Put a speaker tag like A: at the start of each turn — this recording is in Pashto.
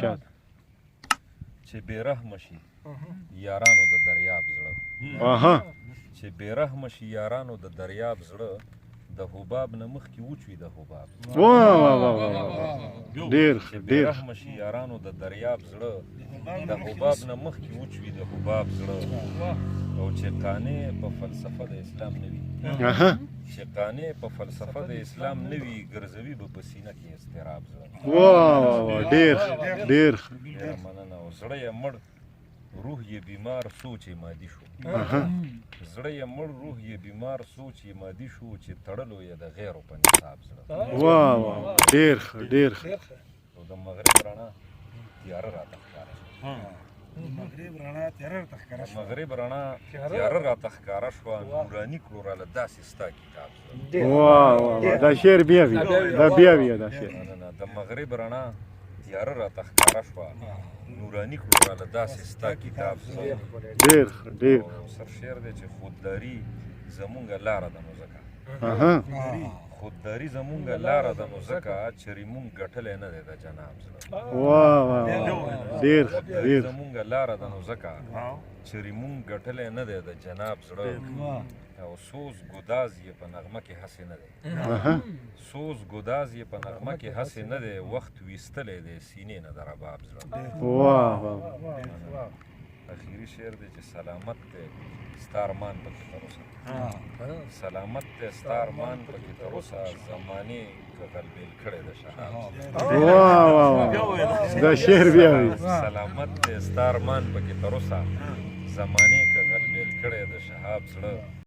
A: ارشاد
B: چې بیرحم شي یارانو د دریاب زړه
A: اها
B: چې بیرحم شي یارانو د دریاب زړه د حباب نه مخکې وچوي د حباب
A: واه واه واه واه ډیر
B: چې
A: ډیر
B: بیرحم شي یارانو د دریاب زړه د حباب نه مخکې وچوي د حباب زړه او چې قانع په فلسفه د اسلام نه وي
A: اها
B: چې قانع په فلسفه د اسلام نه وي ګرځوي به په سینه کې اضطراب زړه
A: واه واه واه ډیر ډیر
B: ډېره مننه او زړه یې مړ روح یې بیمار سوچ یې مادي شو
A: اها
B: زړه یې مړ روح یې بیمار سوچ یې مادي شو چې تړلو یې د غیرو په نصاب زړه
A: واه واه ډیر ډیر
B: او د مغرب رڼا تیاره راته ښکاره شوه
C: مغرب رڼا تیاره راته ښکاره شوه
B: مغرب رڼا تیاره راته ښکاره شوه نوراني کړو راله داسې ستا کتاب زړه
A: واه واه واه دا شعر بیا وی دا بیا وی دا شعر
B: مننه د مغرب رڼا تیاره راته ښکاره شوه نوراني کړو راله داسې ستا کتاب زړه
A: ډیر ډیر
B: او سرشعر دی چې خودداري زمونږه لاره ده نو ځکه
A: اها
B: خودداري زمونږه لاره ده نو ځکه چې مونږ ګټلی نه دی د جناب زړه
A: واه واه ډیر
B: خودداري
A: ډیر
B: زمونږه لاره ده نو ځکه چې مونږ ګټلی نه دی د جناب زړه او سوز ګداز یې په نغمه کې هسې نه دی
A: اها
B: سوز ګداز یې په نغمه کې هسې نه دی وخت ویستلی دی سینې نه د رباب زړه
A: واه واه
B: اخیری شعر دی چې سلامت دی ستا ارمان پکې تر اوسه سلامت دی ستا ارمان پکې تر اوسه زمانې که غلبېل کړی د شهاب
A: واه واه واه دا شعر بیا وی
B: سلامت دی ستا ارمان پکې تر اوسه زمانې که غلبېل کړی د شهاب زړه